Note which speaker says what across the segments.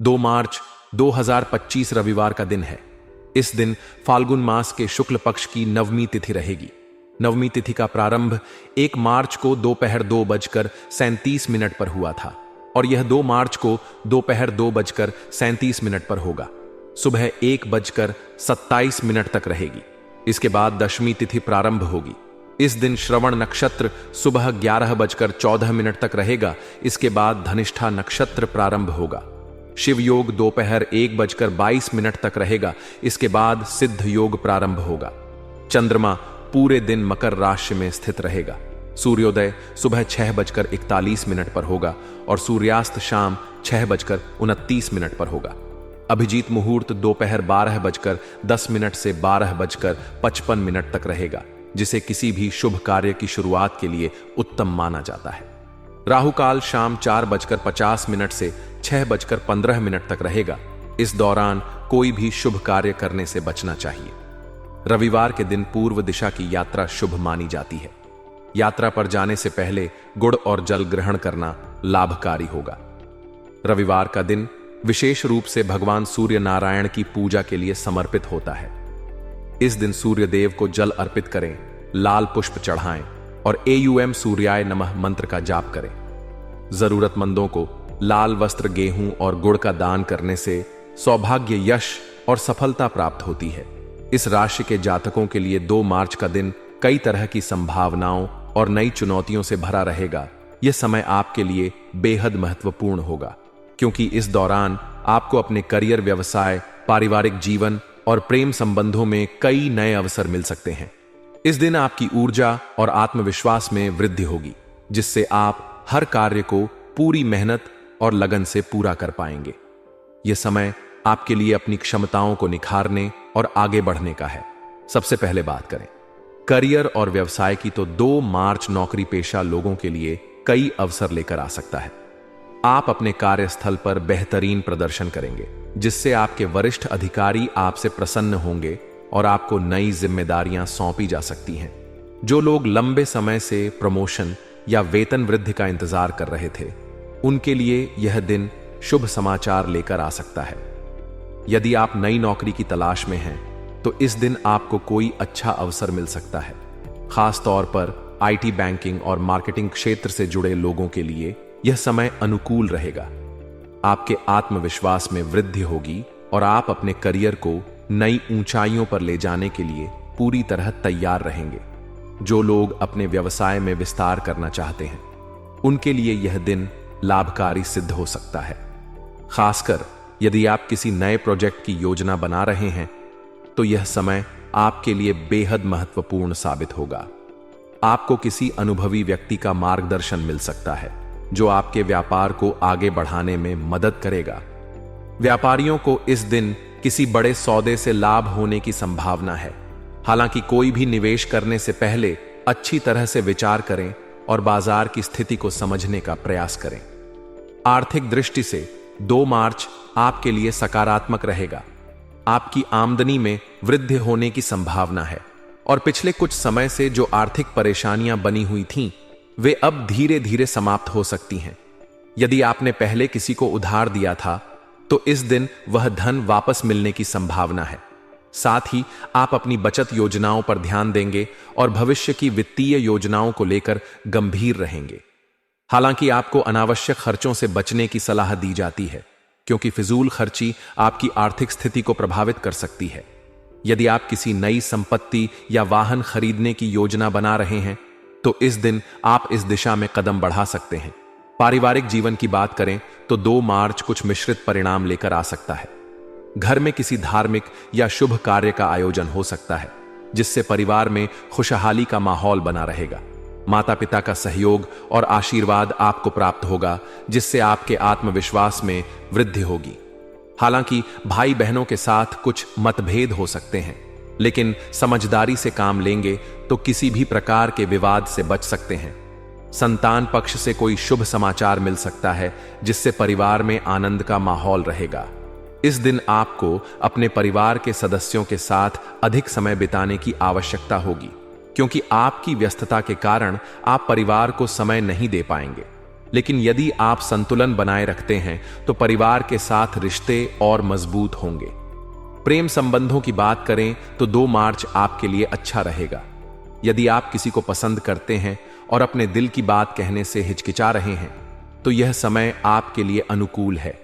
Speaker 1: 2 मार्च 2025 रविवार का दिन है। इस दिन फाल्गुन मास के शुक्ल पक्ष की नवमी तिथि रहेगी। नवमी तिथि का प्रारंभ 1 मार्च को दोपहर 2:37 पर हुआ था और यह 2 मार्च को दोपहर 2:37 पर होगा। सुबह 1:27 तक रहेगी। इसके बाद दशमी तिथि प्रारंभ होगी। इस दिन श्रवण नक्षत्र सुबह 11:14 तक रहेगा। इसके बाद धनिष्ठा नक्षत्र प्रारंभ होगा। शिव योग दोपहर 1:22 तक रहेगा। इसके बाद सिद्ध योग प्रारंभ होगा। चंद्रमा पूरे दिन मकर राशि में स्थित रहेगा। सूर्योदय सुबह 6:41 पर होगा और सूर्यास्त शाम 6:29 पर होगा। अभिजीत मुहूर्त दोपहर 12:10 से 12:55 तक रहेगा, जिसे किसी भी शुभ कार्य की शुरुआत के लिए उत्तम माना जाता है। राहु काल शाम 4:50 से 6:15 तक रहेगा। इस दौरान कोई भी शुभ कार्य करने से बचना चाहिए। रविवार के दिन पूर्व दिशा की यात्रा शुभ मानी जाती है। यात्रा पर जाने से पहले गुड़ और जल ग्रहण करना लाभकारी होगा। रविवार का दिन विशेष रूप से भगवान सूर्य नारायण की पूजा के लिए समर्पित होता है। इस दिन सूर्य देव को जल अर्पित करें, लाल पुष्प चढ़ाएं और एयूएम सूर्याय नमः मंत्र का जाप करें। जरूरतमंदों को लाल वस्त्र, गेहूं और गुड़ का दान करने से सौभाग्य, यश और सफलता प्राप्त होती है। इस राशि के जातकों के लिए 2 मार्च का दिन कई तरह की संभावनाओं और नई चुनौतियों से भरा रहेगा। यह समय आपके लिए बेहद महत्वपूर्ण होगा, क्योंकि इस दौरान आपको अपने करियर, व्यवसाय, पारिवारिक जीवन और प्रेम संबंधों में कई नए अवसर मिल सकते हैं। इस दिन आपकी ऊर्जा और आत्मविश्वास में वृद्धि होगी, जिससे आप हर कार्य को पूरी मेहनत और लगन से पूरा कर पाएंगे। यह समय आपके लिए अपनी क्षमताओं को निखारने और आगे बढ़ने का है। सबसे पहले बात करें करियर और व्यवसाय की, तो 2 मार्च नौकरी पेशा लोगों के लिए कई अवसर लेकर आ सकता है। आप अपने कार्यस्थल पर बेहतरीन प्रदर्शन करेंगे, जिससे आपके वरिष्ठ अधिकारी आपसे प्रसन्न होंगे और आपको नई जिम्मेदारियां सौंपी जा सकती हैं। जो लोग लंबे समय से प्रमोशन या वेतन वृद्धि का इंतजार कर रहे थे, उनके लिए यह दिन शुभ समाचार लेकर आ सकता है। यदि आप नई नौकरी की तलाश में हैं, तो इस दिन आपको कोई अच्छा अवसर मिल सकता है। खास तौर पर आईटी, बैंकिंग और मार्केटिंग क्षेत्र से जुड़े लोगों के लिए यह समय अनुकूल रहेगा। आपके आत्मविश्वास में वृद्धि होगी और आप अपने करियर को नई ऊंचाइयों पर ले जाने के लिए पूरी तरह तैयार रहेंगे। जो लोग अपने व्यवसाय में विस्तार करना चाहते हैं, उनके लिए यह दिन लाभकारी सिद्ध हो सकता है। खासकर यदि आप किसी नए प्रोजेक्ट की योजना बना रहे हैं, तो यह समय आपके लिए बेहद महत्वपूर्ण साबित होगा। आपको किसी अनुभवी व्यक्ति का मार्गदर्शन मिल सकता है, जो आपके व्यापार को आगे बढ़ाने में मदद करेगा। व्यापारियों को इस दिन किसी बड़े सौदे से लाभ होने की संभावना है। हालांकि कोई भी निवेश करने से पहले अच्छी तरह से विचार करें और बाजार की स्थिति को समझने का प्रयास करें। आर्थिक दृष्टि से 2 मार्च आपके लिए सकारात्मक रहेगा। आपकी आमदनी में वृद्धि होने की संभावना है और पिछले कुछ समय से जो आर्थिक परेशानियां बनी हुई थीं, वे अब धीरे धीरे समाप्त हो सकती हैं। यदि आपने पहले किसी को उधार दिया था, तो इस दिन वह धन वापस मिलने की संभावना है। साथ ही आप अपनी बचत योजनाओं पर ध्यान देंगे और भविष्य की वित्तीय योजनाओं को लेकर गंभीर रहेंगे। हालांकि आपको अनावश्यक खर्चों से बचने की सलाह दी जाती है, क्योंकि फिजूल खर्ची आपकी आर्थिक स्थिति को प्रभावित कर सकती है। यदि आप किसी नई संपत्ति या वाहन खरीदने की योजना बना रहे हैं, तो इस दिन आप इस दिशा में कदम बढ़ा सकते हैं। पारिवारिक जीवन की बात करें तो 2 मार्च कुछ मिश्रित परिणाम लेकर आ सकता है। घर में किसी धार्मिक या शुभ कार्य का आयोजन हो सकता है, जिससे परिवार में खुशहाली का माहौल बना रहेगा। माता पिता का सहयोग और आशीर्वाद आपको प्राप्त होगा, जिससे आपके आत्मविश्वास में वृद्धि होगी। हालांकि भाई बहनों के साथ कुछ मतभेद हो सकते हैं, लेकिन समझदारी से काम लेंगे तो किसी भी प्रकार के विवाद से बच सकते हैं। संतान पक्ष से कोई शुभ समाचार मिल सकता है, जिससे परिवार में आनंद का माहौल रहेगा। इस दिन आपको अपने परिवार के सदस्यों के साथ अधिक समय बिताने की आवश्यकता होगी, क्योंकि आपकी व्यस्तता के कारण आप परिवार को समय नहीं दे पाएंगे। लेकिन यदि आप संतुलन बनाए रखते हैं तो परिवार के साथ रिश्ते और मजबूत होंगे। प्रेम संबंधों की बात करें तो 2 मार्च आपके लिए अच्छा रहेगा। यदि आप किसी को पसंद करते हैं और अपने दिल की बात कहने से हिचकिचा रहे हैं तो यह समय आपके लिए अनुकूल है।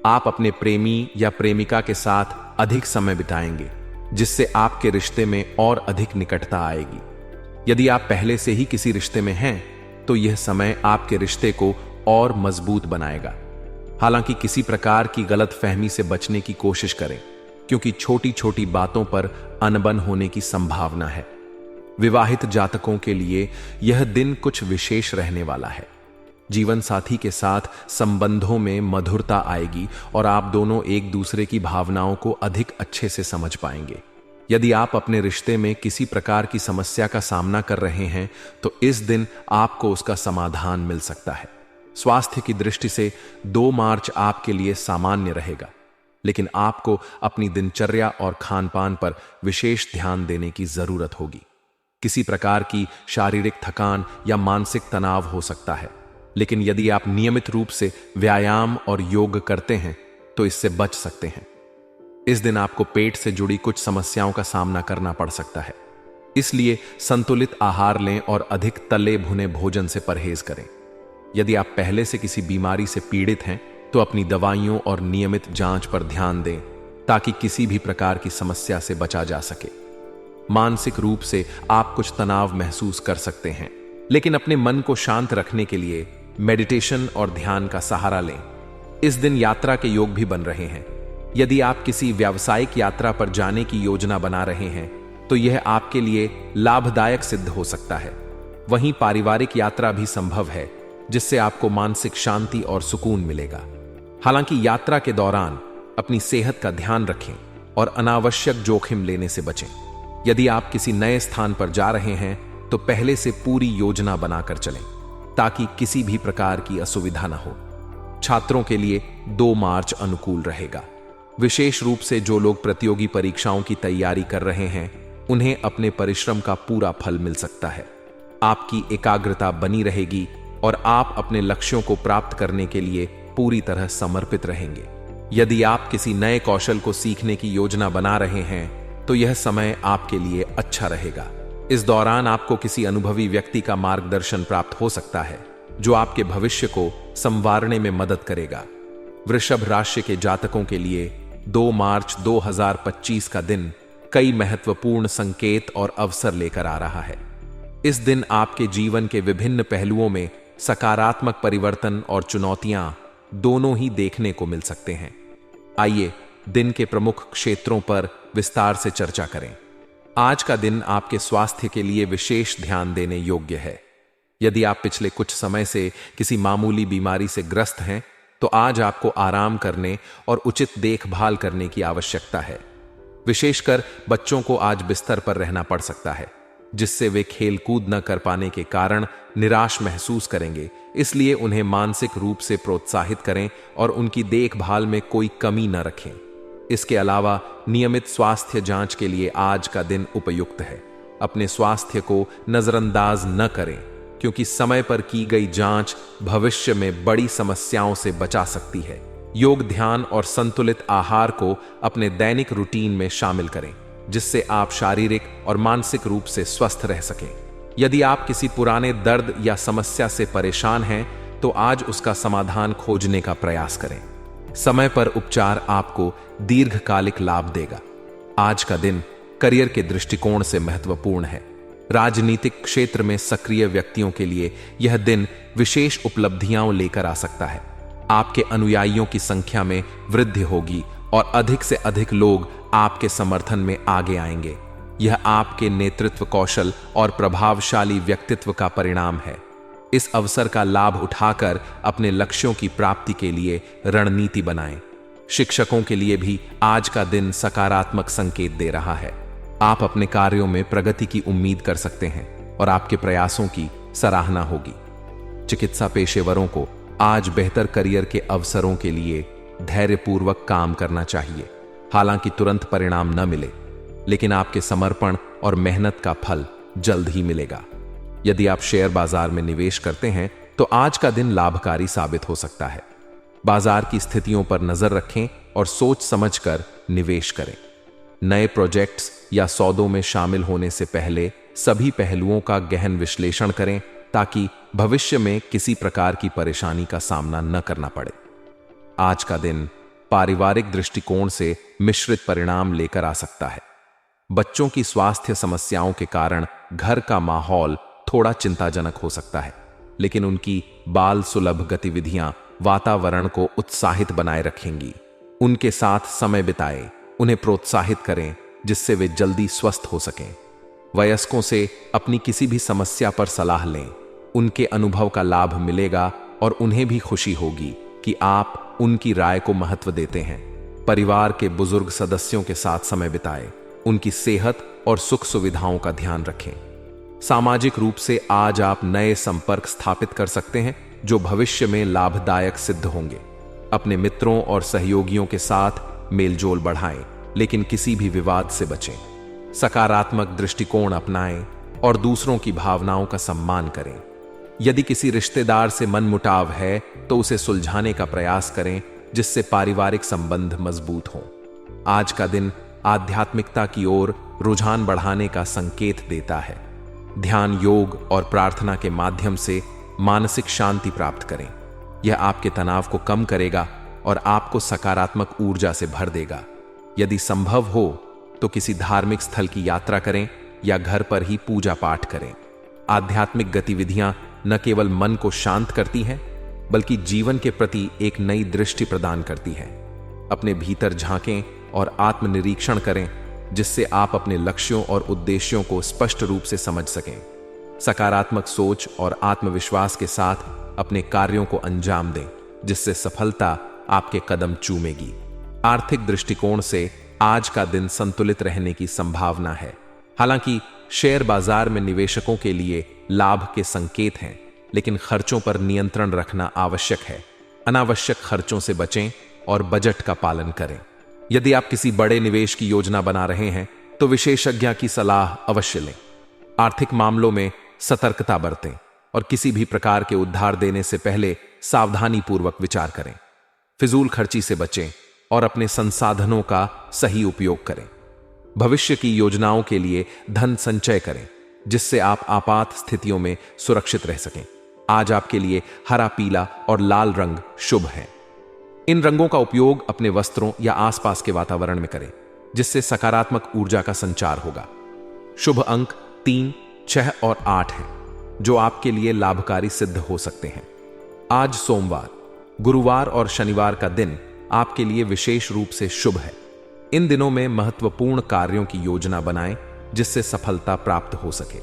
Speaker 1: आप अपने प्रेमी या प्रेमिका के साथ अधिक समय बिताएंगे, जिससे आपके रिश्ते में और अधिक निकटता आएगी। यदि आप पहले से ही किसी रिश्ते में हैं तो यह समय आपके रिश्ते को और मजबूत बनाएगा। हालांकि किसी प्रकार की गलतफहमी से बचने की कोशिश करें, क्योंकि छोटी छोटी बातों पर अनबन होने की संभावना है। विवाहित जातकों के लिए यह दिन कुछ विशेष रहने वाला है। जीवन साथी के साथ संबंधों में मधुरता आएगी और आप दोनों एक दूसरे की भावनाओं को अधिक अच्छे से समझ पाएंगे। यदि आप अपने रिश्ते में किसी प्रकार की समस्या का सामना कर रहे हैं तो इस दिन आपको उसका समाधान मिल सकता है। स्वास्थ्य की दृष्टि से 2 मार्च आपके लिए सामान्य रहेगा, लेकिन आपको अपनी दिनचर्या और खानपान पर विशेष ध्यान देने की जरूरत होगी। किसी प्रकार की शारीरिक थकान या मानसिक तनाव हो सकता है, लेकिन यदि आप नियमित रूप से व्यायाम और योग करते हैं तो इससे बच सकते हैं। इस दिन आपको पेट से जुड़ी कुछ समस्याओं का सामना करना पड़ सकता है, इसलिए संतुलित आहार लें और अधिक तले भुने भोजन से परहेज करें। यदि आप पहले से किसी बीमारी से पीड़ित हैं तो अपनी दवाइयों और नियमित जांच पर ध्यान दें, ताकि किसी भी प्रकार की समस्या से बचा जा सके। मानसिक रूप से आप कुछ तनाव महसूस कर सकते हैं, लेकिन अपने मन को शांत रखने के लिए मेडिटेशन और ध्यान का सहारा लें। इस दिन यात्रा के योग भी बन रहे हैं। यदि आप किसी व्यावसायिक यात्रा पर जाने की योजना बना रहे हैं तो यह आपके लिए लाभदायक सिद्ध हो सकता है। वहीं पारिवारिक यात्रा भी संभव है, जिससे आपको मानसिक शांति और सुकून मिलेगा। हालांकि यात्रा के दौरान अपनी सेहत का ध्यान रखें और अनावश्यक जोखिम लेने से बचें। यदि आप किसी नए स्थान पर जा रहे हैं तो पहले से पूरी योजना बनाकर चलें, ताकि किसी भी प्रकार की असुविधा न हो। छात्रों के लिए 2 मार्च अनुकूल रहेगा। विशेष रूप से जो लोग प्रतियोगी परीक्षाओं की तैयारी कर रहे हैं, उन्हें अपने परिश्रम का पूरा फल मिल सकता है। आपकी एकाग्रता बनी रहेगी और आप अपने लक्ष्यों को प्राप्त करने के लिए पूरी तरह समर्पित रहेंगे। यदि आप किसी नए कौशल को सीखने की योजना बना रहे हैं तो यह समय आपके लिए अच्छा रहेगा। इस दौरान आपको किसी अनुभवी व्यक्ति का मार्गदर्शन प्राप्त हो सकता है, जो आपके भविष्य को संवारने में मदद करेगा। वृषभ राशि के जातकों के लिए 2 मार्च 2025 का दिन कई महत्वपूर्ण संकेत और अवसर लेकर आ रहा है। इस दिन आपके जीवन के विभिन्न पहलुओं में सकारात्मक परिवर्तन और चुनौतियां दोनों ही देखने को मिल सकते हैं। आइए दिन के प्रमुख क्षेत्रों पर विस्तार से चर्चा करें। आज का दिन आपके स्वास्थ्य के लिए विशेष ध्यान देने योग्य है। यदि आप पिछले कुछ समय से किसी मामूली बीमारी से ग्रस्त हैं तो आज आपको आराम करने और उचित देखभाल करने की आवश्यकता है। विशेषकर बच्चों को आज बिस्तर पर रहना पड़ सकता है, जिससे वे खेल कूद न कर पाने के कारण निराश महसूस करेंगे। इसलिए उन्हें मानसिक रूप से प्रोत्साहित करें और उनकी देखभाल में कोई कमी न रखें। इसके अलावा नियमित स्वास्थ्य जांच के लिए आज का दिन उपयुक्त है। अपने स्वास्थ्य को नजरअंदाज न करें, क्योंकि समय पर की गई जांच भविष्य में बड़ी समस्याओं से बचा सकती है। योग, ध्यान और संतुलित आहार को अपने दैनिक रूटीन में शामिल करें, जिससे आप शारीरिक और मानसिक रूप से स्वस्थ रह सकें। यदि आप किसी पुराने दर्द या समस्या से परेशान हैं तो आज उसका समाधान खोजने का प्रयास करें। समय पर उपचार आपको दीर्घकालिक लाभ देगा। आज का दिन करियर के दृष्टिकोण से महत्वपूर्ण है। राजनीतिक क्षेत्र में सक्रिय व्यक्तियों के लिए यह दिन विशेष उपलब्धियां लेकर आ सकता है। आपके अनुयायियों की संख्या में वृद्धि होगी और अधिक से अधिक लोग आपके समर्थन में आगे आएंगे। यह आपके नेतृत्व कौशल और प्रभावशाली व्यक्तित्व का परिणाम है। इस अवसर का लाभ उठाकर अपने लक्ष्यों की प्राप्ति के लिए रणनीति बनाएं। शिक्षकों के लिए भी आज का दिन सकारात्मक संकेत दे रहा है। आप अपने कार्यों में प्रगति की उम्मीद कर सकते हैं और आपके प्रयासों की सराहना होगी। चिकित्सा पेशेवरों को आज बेहतर करियर के अवसरों के लिए धैर्यपूर्वक काम करना चाहिए। हालांकि तुरंत परिणाम न मिले, लेकिन आपके समर्पण और मेहनत का फल जल्द ही मिलेगा। यदि आप शेयर बाजार में निवेश करते हैं तो आज का दिन लाभकारी साबित हो सकता है। बाजार की स्थितियों पर नजर रखें और सोच समझकर निवेश करें। नए प्रोजेक्ट्स या सौदों में शामिल होने से पहले सभी पहलुओं का गहन विश्लेषण करें ताकि भविष्य में किसी प्रकार की परेशानी का सामना न करना पड़े। आज का दिन पारिवारिक दृष्टिकोण से मिश्रित परिणाम लेकर आ सकता है। बच्चों की स्वास्थ्य समस्याओं के कारण घर का माहौल थोड़ा चिंताजनक हो सकता है, लेकिन उनकी बाल सुलभ गतिविधियां वातावरण को उत्साहित बनाए रखेंगी। उनके साथ समय बिताएं, उन्हें प्रोत्साहित करें जिससे वे जल्दी स्वस्थ हो सकें। वयस्कों से अपनी किसी भी समस्या पर सलाह लें, उनके अनुभव का लाभ मिलेगा और उन्हें भी खुशी होगी कि आप उनकी राय को महत्व देते हैं। परिवार के बुजुर्ग सदस्यों के साथ समय बिताएं, उनकी सेहत और सुख सुविधाओं का ध्यान रखें। सामाजिक रूप से आज आप नए संपर्क स्थापित कर सकते हैं जो भविष्य में लाभदायक सिद्ध होंगे। अपने मित्रों और सहयोगियों के साथ मेलजोल बढ़ाएं, लेकिन किसी भी विवाद से बचें। सकारात्मक दृष्टिकोण अपनाएं और दूसरों की भावनाओं का सम्मान करें। यदि किसी रिश्तेदार से मनमुटाव है तो उसे सुलझाने का प्रयास करें जिससे पारिवारिक संबंध मजबूत हों। आज का दिन आध्यात्मिकता की ओर रुझान बढ़ाने का संकेत देता है। ध्यान, योग और प्रार्थना के माध्यम से मानसिक शांति प्राप्त करें। यह आपके तनाव को कम करेगा और आपको सकारात्मक ऊर्जा से भर देगा। यदि संभव हो तो किसी धार्मिक स्थल की यात्रा करें या घर पर ही पूजा पाठ करें। आध्यात्मिक गतिविधियां न केवल मन को शांत करती हैं, बल्कि जीवन के प्रति एक नई दृष्टि प्रदान करती हैं। अपने भीतर झांकें और आत्मनिरीक्षण करें जिससे आप अपने लक्ष्यों और उद्देश्यों को स्पष्ट रूप से समझ सकें। सकारात्मक सोच और आत्मविश्वास के साथ अपने कार्यों को अंजाम दें जिससे सफलता आपके कदम चूमेगी। आर्थिक दृष्टिकोण से आज का दिन संतुलित रहने की संभावना है। हालांकि शेयर बाजार में निवेशकों के लिए लाभ के संकेत हैं, लेकिन खर्चों पर नियंत्रण रखना आवश्यक है। अनावश्यक खर्चों से बचें और बजट का पालन करें। यदि आप किसी बड़े निवेश की योजना बना रहे हैं तो विशेषज्ञ की सलाह अवश्य लें। आर्थिक मामलों में सतर्कता बरतें और किसी भी प्रकार के उधार देने से पहले सावधानी पूर्वक विचार करें। फिजूल खर्ची से बचें और अपने संसाधनों का सही उपयोग करें। भविष्य की योजनाओं के लिए धन संचय करें जिससे आप आपात स्थितियों में सुरक्षित रह सकें। आज आपके लिए हरा, पीला और लाल रंग शुभ हैं। इन रंगों का उपयोग अपने वस्त्रों या आसपास के वातावरण में करें जिससे सकारात्मक ऊर्जा का संचार होगा। शुभ अंक 3, 6 और 8 हैं जो आपके लिए लाभकारी सिद्ध हो सकते हैं। आज सोमवार, गुरुवार और शनिवार का दिन आपके लिए विशेष रूप से शुभ है। इन दिनों में महत्वपूर्ण कार्यों की योजना बनाएं जिससे सफलता प्राप्त हो सके।